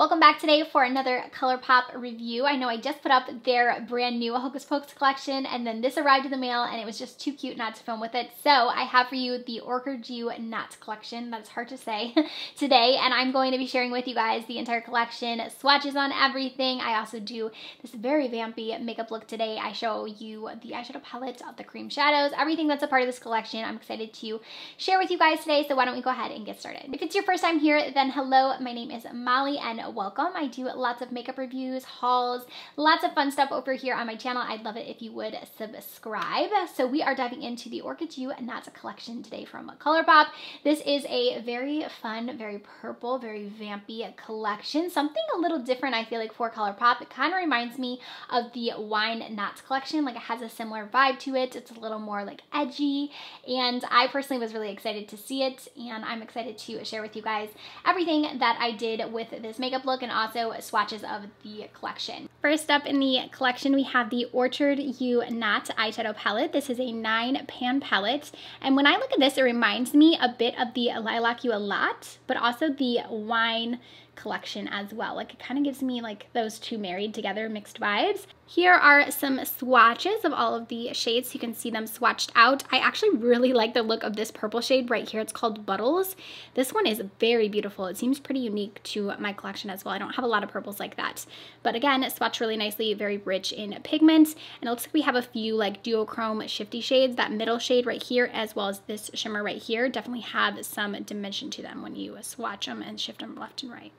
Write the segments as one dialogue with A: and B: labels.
A: Welcome back today for another Colourpop review. I know I just put up their brand new Hocus Pocus collection and then this arrived in the mail and it was just too cute not to film with it. So I have for you the Orchid You Not collection, that's hard to say, today, and I'm going to be sharing with you guys the entire collection, swatches on everything. I also do this very vampy makeup look today. I show you the eyeshadow palette, the cream shadows, everything that's a part of this collection. I'm excited to share with you guys today, so why don't we go ahead and get started. If it's your first time here, then hello, my name is Molly and welcome. I do lots of makeup reviews, hauls, lots of fun stuff over here on my channel. I'd love it if you would subscribe. So we are diving into the Orchid You Not collection today from Colourpop. This is a very fun, very purple, very vampy collection. Something a little different, I feel like, for Colourpop. It kind of reminds me of the Wine Not collection. Like, it has a similar vibe to it. It's a little more like edgy, and I personally was really excited to see it, and I'm excited to share with you guys everything that I did with this makeup look and also swatches of the collection. First up in the collection, we have the Orchid You Not eyeshadow palette. This is a 9-pan palette, and when I look at this, it reminds me a bit of the Lilac You a Lot, but also the Wine collection as well. Like, it kind of gives me like those two married together mixed vibes. Here are some swatches of all of the shades. You can see them swatched out. I actually really like the look of this purple shade right here. It's called Buttles. This one is very beautiful. It seems pretty unique to my collection as well. I don't have a lot of purples like that. But again, it swatched really nicely, very rich in pigment. And it looks like we have a few like duochrome shifty shades. That middle shade right here, as well as this shimmer right here, definitely have some dimension to them when you swatch them and shift them left and right.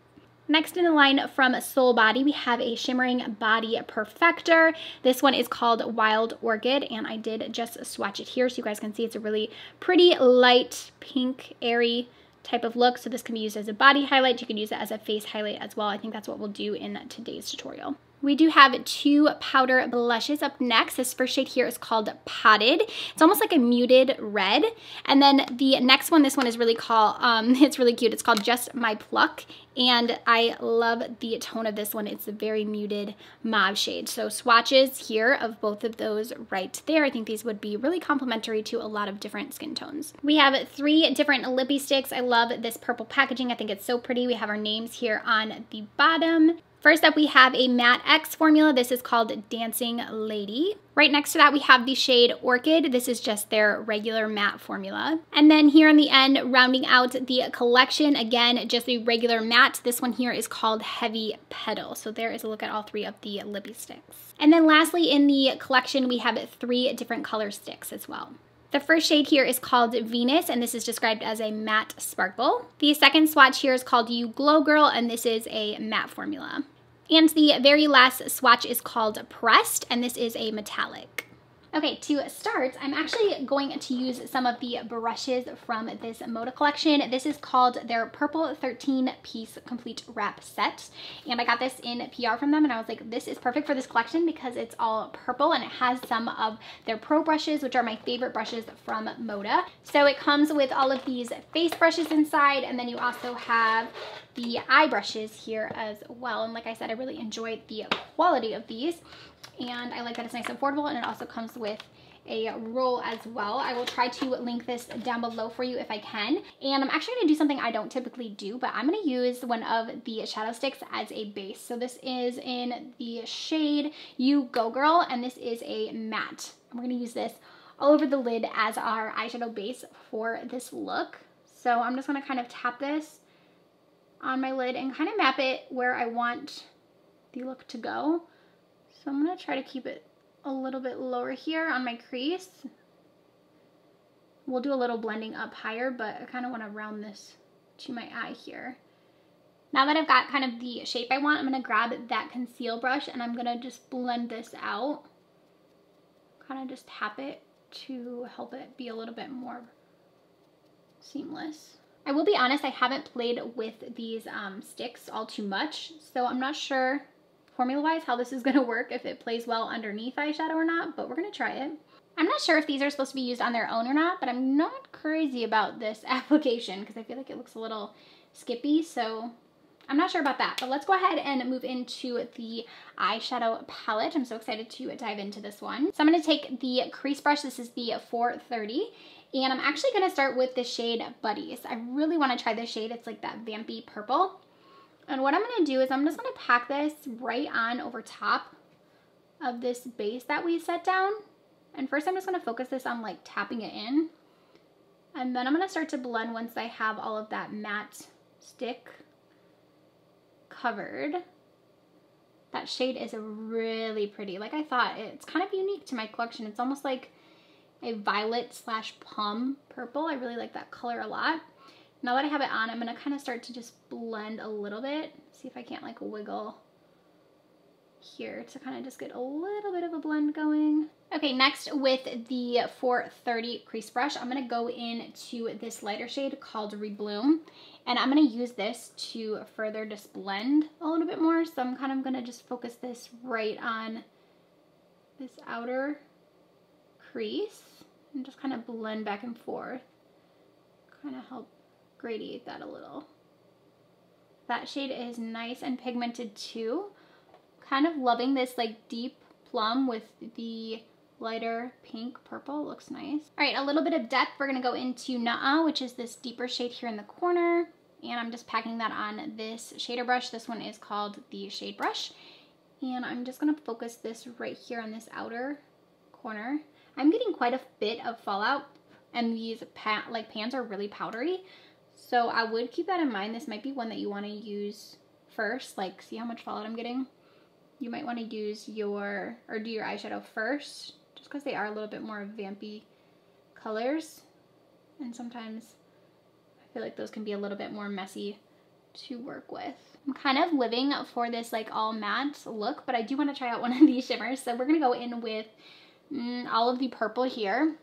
A: Next in the line from Soul Body, we have a shimmering body perfector. This one is called Wild Orchid, and I did just swatch it here so you guys can see it's a really pretty light pink, airy type of look. So this can be used as a body highlight. You can use it as a face highlight as well. I think that's what we'll do in today's tutorial. We do have two powder blushes up next. This first shade here is called Potted. It's almost like a muted red. And then the next one, this one is really called, it's really cute. It's called Just My Pluck. And I love the tone of this one. It's a very muted mauve shade. So swatches here of both of those right there. I think these would be really complementary to a lot of different skin tones. We have 3 different Lippie Stix. I love this purple packaging. I think it's so pretty. We have our names here on the bottom. First up, we have a Matte X formula. This is called Dancing Lady. Right next to that, we have the shade Orchid. This is just their regular matte formula. And then here on the end, rounding out the collection, again, just a regular matte. This one here is called Heavy Petal. So there is a look at all 3 of the Lippie Stix. And then lastly, in the collection, we have 3 different color sticks as well. The first shade here is called Venus, and this is described as a matte sparkle. The second swatch here is called You Glow Girl, and this is a matte formula. And the very last swatch is called Pressed, and this is a metallic. Okay, to start, I'm actually going to use some of the brushes from this Moda collection. This is called their Purple 13-piece complete wrap set. And I got this in PR from them, and I was like, this is perfect for this collection because it's all purple and it has some of their pro brushes, which are my favorite brushes from Moda. So it comes with all of these face brushes inside, and then you also have the eye brushes here as well. And like I said, I really enjoyed the quality of these. And I like that it's nice and affordable, and it also comes with a roll as well. I will try to link this down below for you if I can. And I'm actually gonna do something I don't typically do, but I'm gonna use one of the shadow sticks as a base. So this is in the shade You Go Girl, and this is a matte. And we're gonna use this all over the lid as our eyeshadow base for this look. So I'm just gonna kind of tap this on my lid and kind of map it where I want the look to go. So I'm going to try to keep it a little bit lower here on my crease. We'll do a little blending up higher, but I kind of want to round this to my eye here. Now that I've got kind of the shape I want, I'm going to grab that conceal brush and I'm going to just blend this out. Kind of just tap it to help it be a little bit more seamless. I will be honest, I haven't played with these sticks all too much, so I'm not sure formula-wise how this is going to work, if it plays well underneath eyeshadow or not, but we're going to try it. I'm not sure if these are supposed to be used on their own or not, but I'm not crazy about this application because I feel like it looks a little skippy, so I'm not sure about that. But let's go ahead and move into the eyeshadow palette. I'm so excited to dive into this one. So I'm going to take the crease brush. This is the 430. And I'm actually going to start with the shade Buddies. I really want to try this shade. It's like that vampy purple. And what I'm going to do is I'm just going to pack this right on over top of this base that we set down. And first I'm just going to focus this on like tapping it in. And then I'm going to start to blend once I have all of that matte stick covered. That shade is really pretty. Like I thought, it's kind of unique to my collection. It's almost like a violet / plum purple. I really like that color a lot. Now that I have it on, I'm going to kind of start to just blend a little bit. See if I can't like wiggle here to kind of just get a little bit of a blend going. Okay, next with the 430 crease brush, I'm going to go into this lighter shade called Rebloom. And I'm going to use this to further just blend a little bit more. So I'm kind of going to just focus this right on this outer crease and just kind of blend back and forth. Kind of help gradiate that a little. That shade is nice and pigmented too. Kind of loving this like deep plum with the lighter pink purple. Looks nice. All right, a little bit of depth. We're gonna go into Nuh-Uh, which is this deeper shade here in the corner. And I'm just packing that on this shader brush. This one is called the Shade Brush. And I'm just gonna focus this right here on this outer corner. I'm getting quite a bit of fallout, and these pans are really powdery. So I would keep that in mind. This might be one that you wanna use first. Like, see how much fallout I'm getting? You might wanna use do your eyeshadow first, just because they are a little bit more vampy colors. And sometimes I feel like those can be a little bit more messy to work with. I'm kind of living for this like all matte look, but I do want to try out one of these shimmers. So we're going to go in with all of the purple here.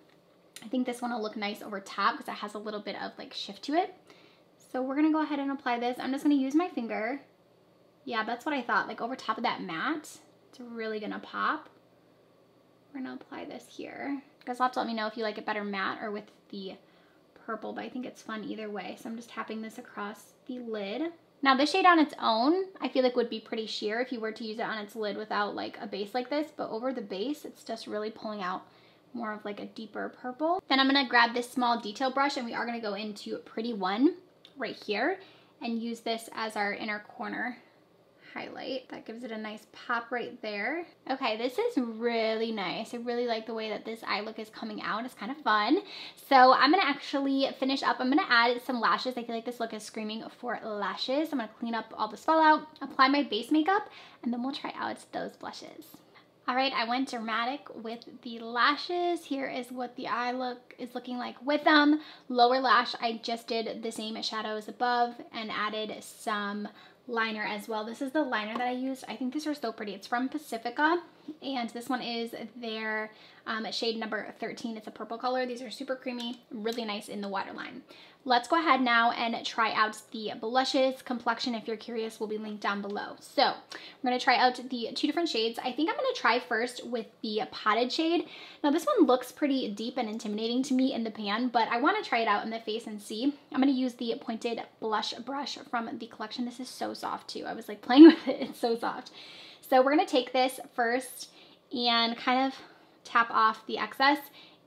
A: I think this one will look nice over top because it has a little bit of like shift to it. So we're going to go ahead and apply this. I'm just going to use my finger. Yeah, that's what I thought. Like over top of that matte, it's really going to pop. We're going to apply this here. You guys will have to let me know if you like it better matte or with the purple, but I think it's fun either way. So I'm just tapping this across the lid. Now this shade on its own, I feel like would be pretty sheer if you were to use it on its lid without like a base like this, but over the base, it's just really pulling out more of like a deeper purple. Then I'm gonna grab this small detail brush and we are gonna go into Pretty One right here and use this as our inner corner highlight. That gives it a nice pop right there. Okay, this is really nice. I really like the way that this eye look is coming out. It's kind of fun. So I'm gonna actually finish up. I'm gonna add some lashes. I feel like this look is screaming for lashes. I'm gonna clean up all this fallout, apply my base makeup, and then we'll try out those blushes. All right, I went dramatic with the lashes. Here is what the eye look is looking like with them. Lower lash, I just did the same shadows above and added some liner as well. This is the liner that I used. I think these are so pretty. It's from Pacifica, and this one is their shade number 13. It's a purple color. These are super creamy, really nice in the waterline. Let's go ahead now and try out the blushes. Complexion, if you're curious, will be linked down below. So we're going to try out the two different shades. I think I'm going to try first with the potted shade. Now this one looks pretty deep and intimidating to me in the pan, but I want to try it out in the face and see. I'm going to use the pointed blush brush from the collection. This is so soft too. I was like playing with it. It's so soft. So we're going to take this first and kind of tap off the excess.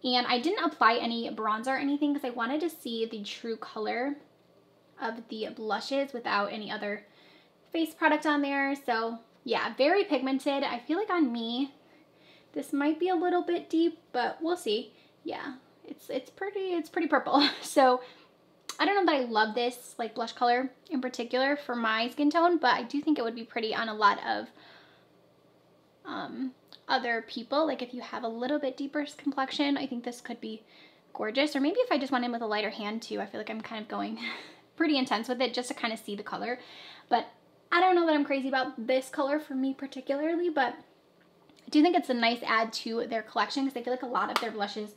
A: And I didn't apply any bronzer or anything because I wanted to see the true color of the blushes without any other face product on there. So yeah, very pigmented. I feel like on me, this might be a little bit deep, but we'll see. Yeah, it's pretty purple. So I don't know that I love this like blush color in particular for my skin tone, but I do think it would be pretty on a lot of other people. Like if you have a little bit deeper complexion, I think this could be gorgeous. Or maybe if I just went in with a lighter hand too. I feel like I'm kind of going pretty intense with it just to kind of see the color. But I don't know that I'm crazy about this color for me particularly, but I do think it's a nice add to their collection because I feel like a lot of their blushes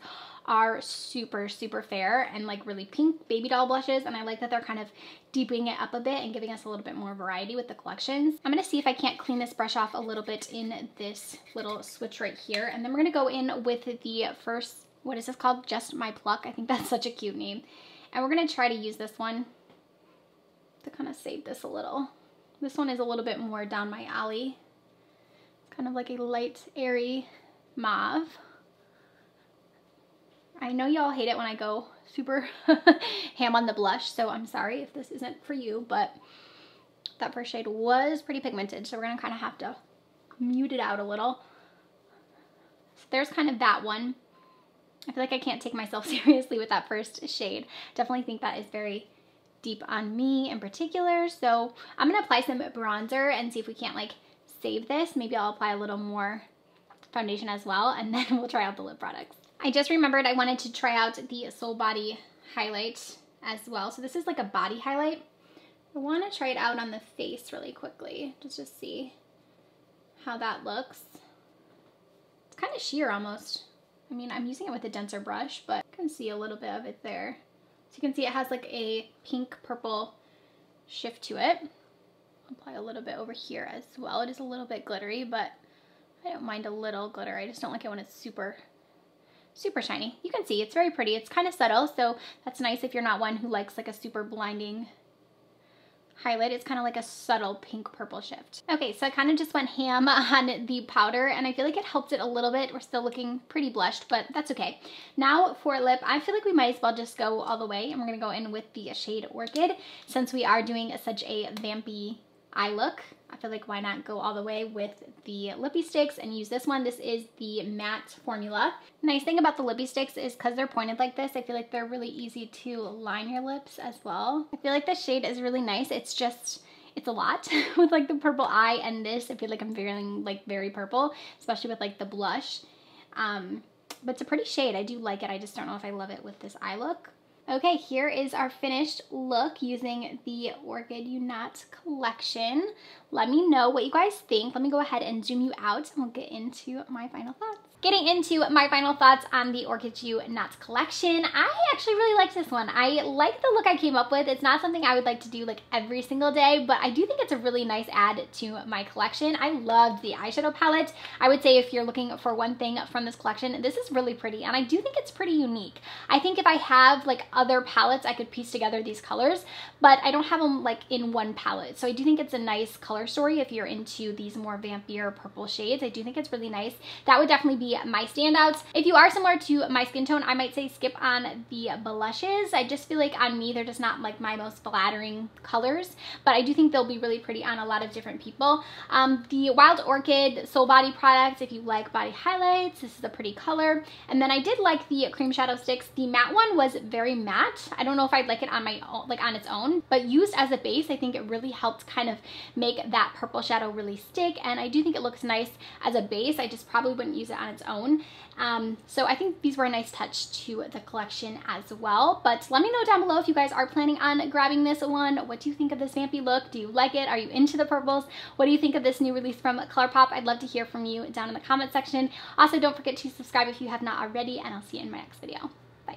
A: are super fair and like really pink baby doll blushes, and I like that they're kind of deepening it up a bit and giving us a little bit more variety with the collections. I'm gonna see if I can't clean this brush off a little bit in this little switch right here, and then we're gonna go in with the first, what is this called? Just My Pluck. I think that's such a cute name. And we're gonna try to use this one to kind of save this a little. This one is a little bit more down my alley. It's kind of like a light, airy mauve. I know y'all hate it when I go super ham on the blush, so I'm sorry if this isn't for you, but that first shade was pretty pigmented, so we're gonna kind of have to mute it out a little. So there's kind of that one. I feel like I can't take myself seriously with that first shade. Definitely think that is very deep on me in particular. So I'm gonna apply some bronzer and see if we can't like save this. Maybe I'll apply a little more foundation as well, and then we'll try out the lip products. I just remembered I wanted to try out the Soul Body highlight as well. So this is like a body highlight. I want to try it out on the face really quickly, just to see how that looks. It's kind of sheer almost. I mean, I'm using it with a denser brush, but you can see a little bit of it there. So you can see it has like a pink purple shift to it. I'll apply a little bit over here as well. It is a little bit glittery, but I don't mind a little glitter. I just don't like it when it's super shiny. You can see it's very pretty. It's kind of subtle, so that's nice if you're not one who likes like a super blinding highlight. It's kind of like a subtle pink purple shift. Okay, so I kind of just went ham on the powder, and I feel like it helped it a little bit. We're still looking pretty blushed, but that's okay. Now for lip, I feel like we might as well just go all the way, and we're gonna go in with the shade Orchid, since we are doing such a vampy eye look. I feel like why not go all the way with the Lippie Stix and use this one. This is the matte formula. Nice thing about the Lippie Stix is because they're pointed like this, I feel like they're really easy to line your lips as well. I feel like the shade is really nice. It's a lot with like the purple eye and this. I feel like I'm feeling like very purple, especially with like the blush. But it's a pretty shade. I do like it. I just don't know if I love it with this eye look. Okay, here is our finished look using the Orchid You Not collection. Let me know what you guys think. Let me go ahead and zoom you out and we'll get into my final thoughts. Getting into my final thoughts on the Orchid You Not collection, I actually really liked this one. I like the look I came up with. It's not something I would like to do like every single day, but I do think it's a really nice add to my collection. I loved the eyeshadow palette. I would say if you're looking for one thing from this collection, this is really pretty, and I do think it's pretty unique. I think if I have like other palettes, I could piece together these colors, but I don't have them like in one palette. So I do think it's a nice color story if you're into these more vampier purple shades. I do think it's really nice. That would definitely be my standouts. If you are similar to my skin tone, I might say skip on the blushes. I just feel like on me, they're just not like my most flattering colors, but I do think they'll be really pretty on a lot of different people. The Wild Orchid Soul Body products, if you like body highlights, this is a pretty color. And then I did like the cream shadow sticks. The matte one was very matte. I don't know if I'd like it on my own, like on its own, but used as a base, I think it really helped kind of make that purple shadow really stick. And I do think it looks nice as a base. I just probably wouldn't use it on its own. So I think these were a nice touch to the collection as well. But let me know down below if you guys are planning on grabbing this one. What do you think of this vampy look? Do you like it? Are you into the purples? What do you think of this new release from Colourpop? I'd love to hear from you down in the comment section. Also, don't forget to subscribe if you have not already, and I'll see you in my next video.